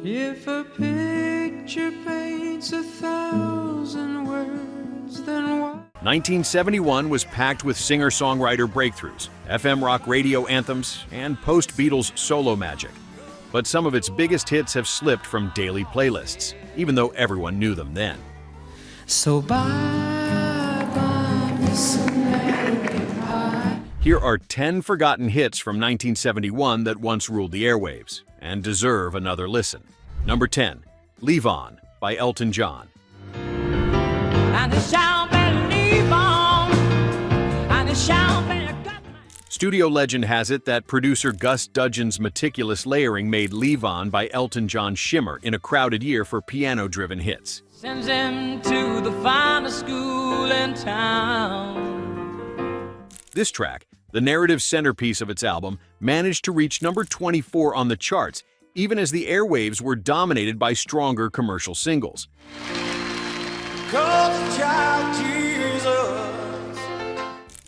If a picture paints 1,000 words, then what? 1971 was packed with singer-songwriter breakthroughs, FM rock radio anthems, and post-Beatles solo magic. But some of its biggest hits have slipped from daily playlists, even though everyone knew them then. So bye, Miss American Pie. Here are 10 forgotten hits from 1971 that once ruled the airwaves and deserve another listen. Number 10, Leave On by Elton John. And it shall be leave on, and it shall be a good night. Studio legend has it that producer Gus Dudgeon's meticulous layering made Leave On by Elton John shimmer in a crowded year for piano-driven hits. Sends him to the finest school in town. This track, the narrative centerpiece of its album, managed to reach number 24 on the charts, even as the airwaves were dominated by stronger commercial singles.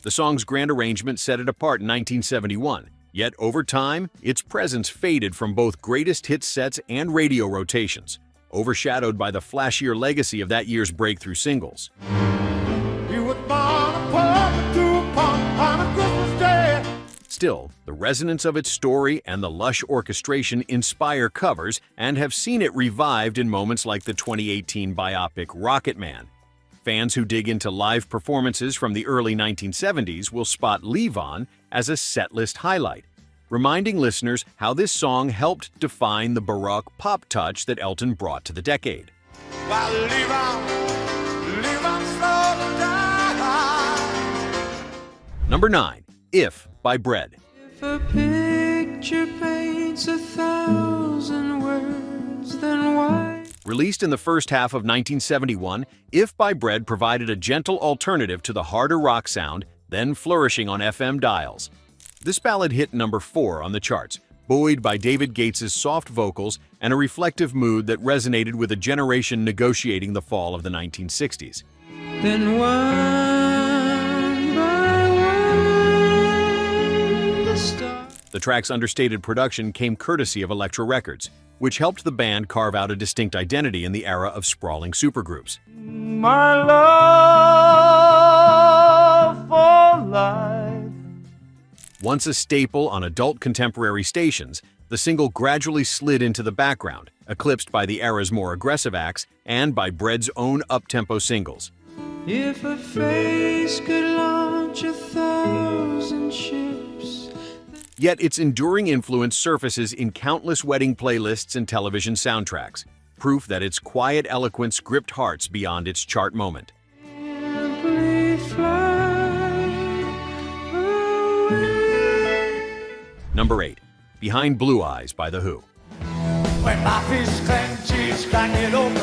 The song's grand arrangement set it apart in 1971, yet over time, its presence faded from both greatest hits sets and radio rotations, overshadowed by the flashier legacy of that year's breakthrough singles. Still, the resonance of its story and the lush orchestration inspire covers and have seen it revived in moments like the 2018 biopic Rocket Man. Fans who dig into live performances from the early 1970s will spot Leave On as a setlist highlight, reminding listeners how this song helped define the baroque pop touch that Elton brought to the decade. Number 9, If by Bread. If a picture paints 1,000 words, then why? Released in the first half of 1971, If by Bread provided a gentle alternative to the harder rock sound, then flourishing on FM dials. This ballad hit number 4 on the charts, buoyed by David Gates' soft vocals and a reflective mood that resonated with a generation negotiating the fall of the 1960s. Then one by one, the stars. The track's understated production came courtesy of Elektra Records, which helped the band carve out a distinct identity in the era of sprawling supergroups. My love for life. Once a staple on adult contemporary stations, the single gradually slid into the background, eclipsed by the era's more aggressive acts and by Bread's own up-tempo singles. If a face could launch 1,000 ships. Yet its enduring influence surfaces in countless wedding playlists and television soundtracks, proof that its quiet eloquence gripped hearts beyond its chart moment. Simply fly away. Number 8, Behind Blue Eyes by The Who. When my fist clenches, crack it open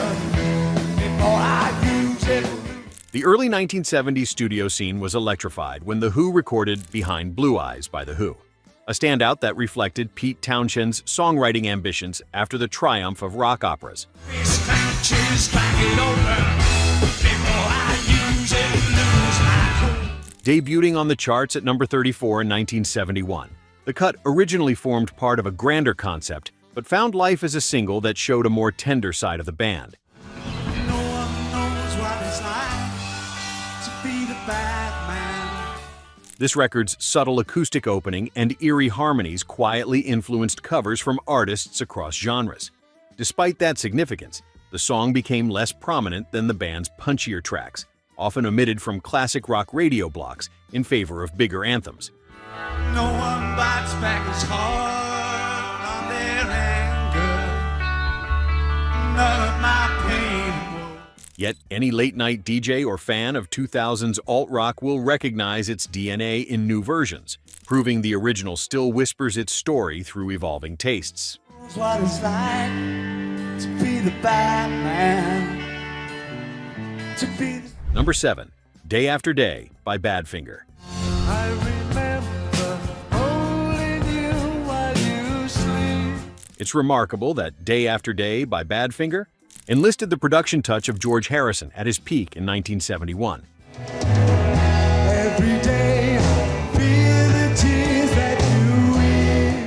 before I use it. The early 1970s studio scene was electrified when The Who recorded Behind Blue Eyes by The Who, a standout that reflected Pete Townshend's songwriting ambitions after the triumph of rock operas. Fist clenches, crack it open before I use it, lose my cool. Debuting on the charts at number 34 in 1971, the cut originally formed part of a grander concept, but found life as a single that showed a more tender side of the band. No one knows what it's like to be the bad man. This record's subtle acoustic opening and eerie harmonies quietly influenced covers from artists across genres. Despite that significance, the song became less prominent than the band's punchier tracks, often omitted from classic rock radio blocks in favor of bigger anthems. No one bites back as hard on their anger. None of my pain will. Yet any late-night DJ or fan of 2000's alt-rock will recognize its DNA in new versions, proving the original still whispers its story through evolving tastes. Knows what it's like to be the bad man. To be the... Number 7, Day After Day by Badfinger. I remember holding you while you sleep. It's remarkable that Day After Day by Badfinger enlisted the production touch of George Harrison at his peak in 1971. Every day, feel the tears that you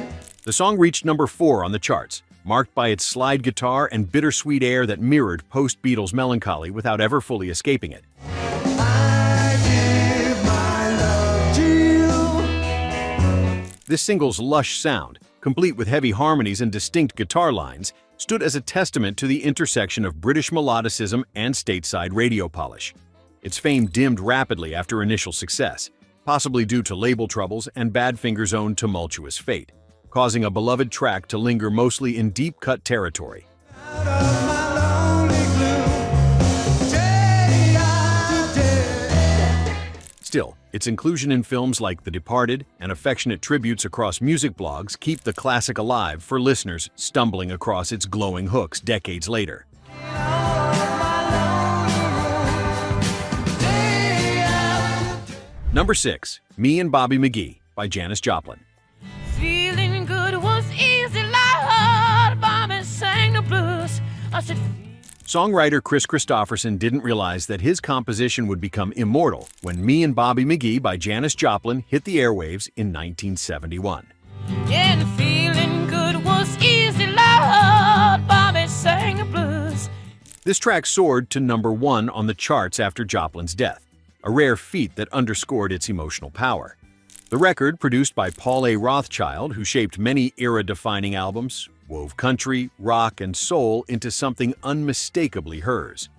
weep. The song reached number 4 on the charts, marked by its slide guitar and bittersweet air that mirrored post-Beatles melancholy without ever fully escaping it. I give my love to you. This single's lush sound, complete with heavy harmonies and distinct guitar lines, stood as a testament to the intersection of British melodicism and stateside radio polish. Its fame dimmed rapidly after initial success, possibly due to label troubles and Badfinger's own tumultuous fate, causing a beloved track to linger mostly in deep-cut territory. Out of my lonely gloom, day after day. Still, its inclusion in films like The Departed and affectionate tributes across music blogs keep the classic alive for listeners stumbling across its glowing hooks decades later. Number 6, Me and Bobby McGee by Janis Joplin. Feeling good was easy like Bobby sang the blues. I said, Songwriter Chris Christopherson didn't realize that his composition would become immortal when Me and Bobby McGee by Janis Joplin hit the airwaves in 1971. and feeling good was easy like Bobby sang the blues. This track soared to number 1 on the charts after Joplin's death, a rare feat that underscored its emotional power. The record, produced by Paul A. Rothchild, who shaped many era-defining albums, wove country, rock, and soul into something unmistakably hers.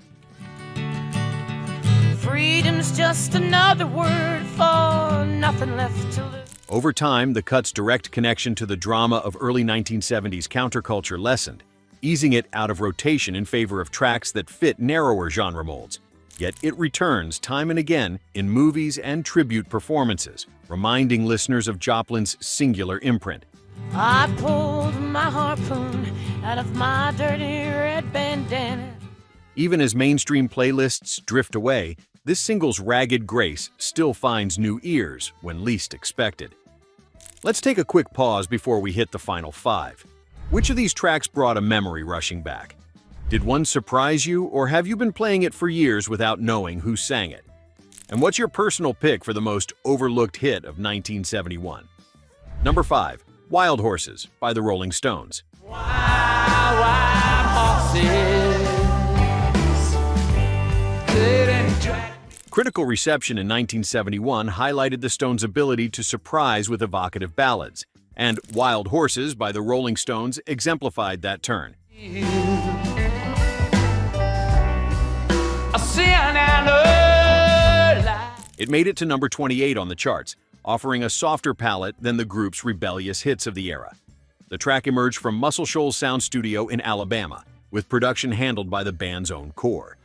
Freedom's just another word for nothing left to lose. Over time, the cut's direct connection to the drama of early 1970s counterculture lessened, easing it out of rotation in favor of tracks that fit narrower genre molds. Yet it returns time and again in movies and tribute performances, reminding listeners of Joplin's singular imprint. I pulled my harpoon out of my dirty red bandana. Even as mainstream playlists drift away, this single's ragged grace still finds new ears when least expected. Let's take a quick pause before we hit the final 5. Which of these tracks brought a memory rushing back? Did one surprise you, or have you been playing it for years without knowing who sang it? And what's your personal pick for the most overlooked hit of 1971? Number 5, Wild Horses by the Rolling Stones. Critical reception in 1971 highlighted the Stones' ability to surprise with evocative ballads, and Wild Horses by the Rolling Stones exemplified that turn. It made it to number 28 on the charts, offering a softer palette than the group's rebellious hits of the era. The track emerged from Muscle Shoals Sound Studio in Alabama, with production handled by the band's own core.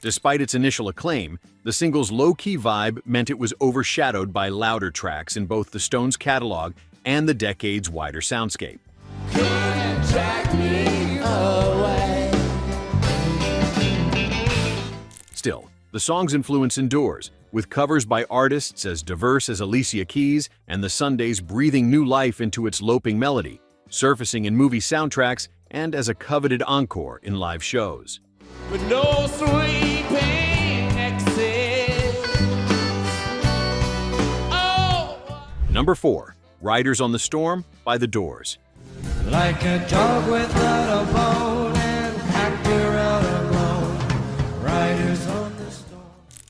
Despite its initial acclaim, the single's low-key vibe meant it was overshadowed by louder tracks in both the Stones' catalog and the decade's wider soundscape. Still, the song's influence endures, with covers by artists as diverse as Alicia Keys and the Sundays breathing new life into its loping melody, surfacing in movie soundtracks and as a coveted encore in live shows. But no sweeping exit. Oh. Number 4, Riders on the Storm by The Doors. Like a dog without a bone and happy out alone. Riders on the storm.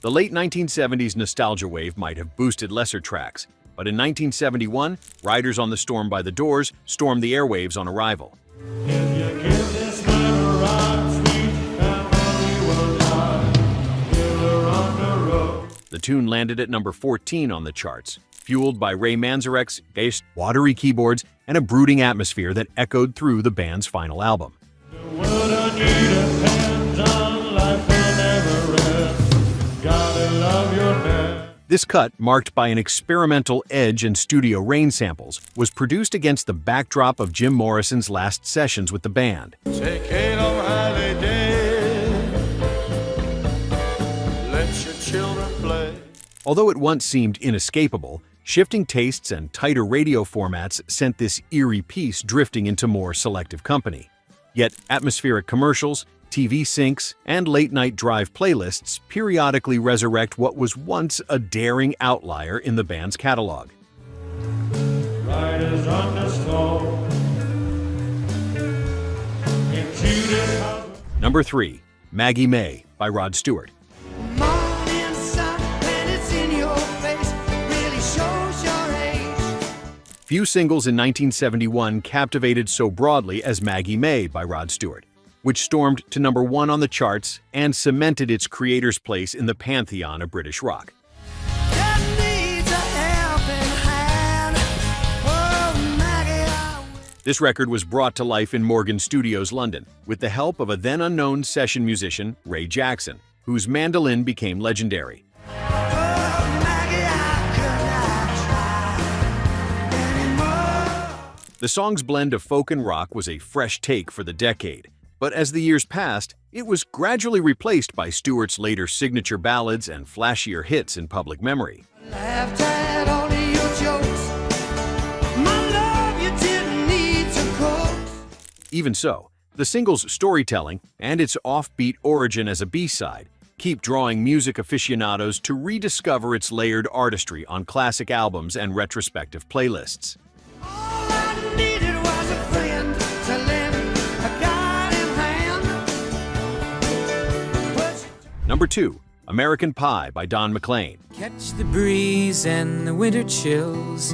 The late 1970s nostalgia wave might have boosted lesser tracks, but in 1971, Riders on the Storm by The Doors stormed the airwaves on arrival. If you give this man a ride, sweet family will die. Give her on the road. The tune landed at number 14 on the charts, fueled by Ray Manzarek's bass, watery keyboards, and a brooding atmosphere that echoed through the band's final album. The world I need depends on life will never rest. Gotta love your man. This cut, marked by an experimental edge and studio rain samples, was produced against the backdrop of Jim Morrison's last sessions with the band. Take a long holiday. Let your children play. Although it once seemed inescapable, shifting tastes and tighter radio formats sent this eerie piece drifting into more selective company. Yet atmospheric commercials, TV syncs, and late-night drive playlists periodically resurrect what was once a daring outlier in the band's catalog. Riders on the storm. Into this house. Number 3. Maggie May by Rod Stewart. Morning sun, when it's in your face, really shows your age. Few singles in 1971 captivated so broadly as Maggie May by Rod Stewart, which stormed to number 1 on the charts and cemented its creator's place in the pantheon of British rock. That needs a helping hand. Oh, Maggie, I will. This record was brought to life in Morgan Studios, London, with the help of a then-unknown session musician, Ray Jackson, whose mandolin became legendary. Oh, Maggie, I could not try anymore. The song's blend of folk and rock was a fresh take for the decade, but as the years passed, it was gradually replaced by Stewart's later signature ballads and flashier hits in public memory. Laughed at all of your jokes. My love, you didn't need to coax. Even so, the single's storytelling and its offbeat origin as a B-side keep drawing music aficionados to rediscover its layered artistry on classic albums and retrospective playlists. All I needed was a friend to lend a guiding hand. But Number 2. American Pie by Don McLean. Catch the breeze and the winter chills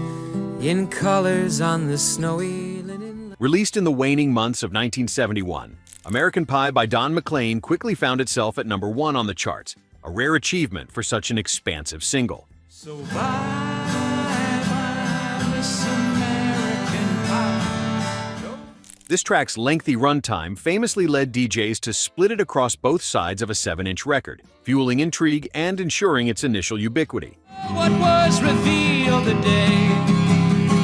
in colors on the snowy linen. Released in the waning months of 1971, American Pie by Don McLean quickly found itself at number 1 on the charts, a rare achievement for such an expansive single. So bye, Miss American Pie. This track's lengthy runtime famously led DJs to split it across both sides of a 7-inch record, fueling intrigue and ensuring its initial ubiquity. What was revealed the day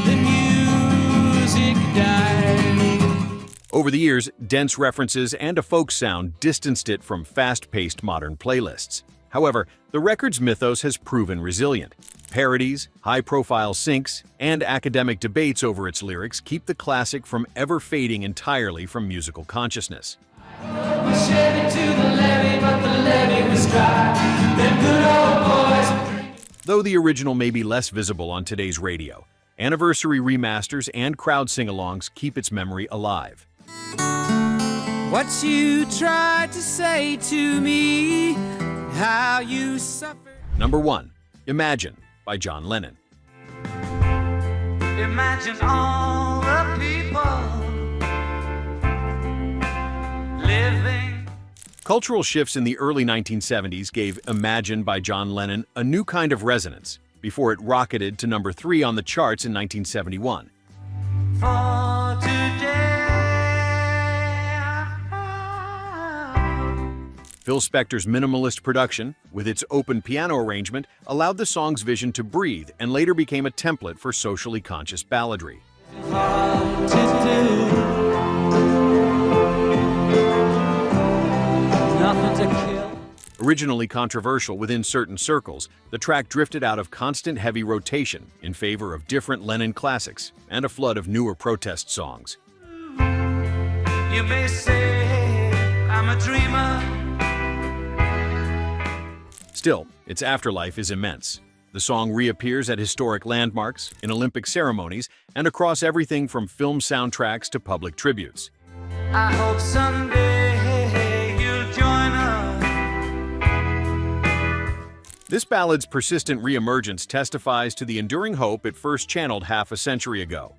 the music died. Over the years, dense references and a folk sound distanced it from fast-paced modern playlists. However, the record's mythos has proven resilient. Parodies, high-profile syncs, and academic debates over its lyrics keep the classic from ever fading entirely from musical consciousness. We shed it to the levee, but the levee was dry. Them good old boys were drinking. Though the original may be less visible on today's radio, anniversary remasters and crowd sing-alongs keep its memory alive. What you tried to say to me, how you suffered. Number 1. Imagine by John Lennon. Imagine all the people living. Cultural shifts in the early 1970s gave Imagine by John Lennon a new kind of resonance before it rocketed to number 3 on the charts in 1971. For today. Phil Spector's minimalist production, with its open piano arrangement, allowed the song's vision to breathe and later became a template for socially conscious balladry. Hard to do. Nothing to kill. Originally controversial within certain circles, the track drifted out of constant heavy rotation in favor of different Lennon classics and a flood of newer protest songs. You may say I'm a dreamer. Still, its afterlife is immense. The song reappears at historic landmarks, in Olympic ceremonies, and across everything from film soundtracks to public tributes. I hope someday you'll join us. This ballad's persistent reemergence testifies to the enduring hope it first channeled half a century ago.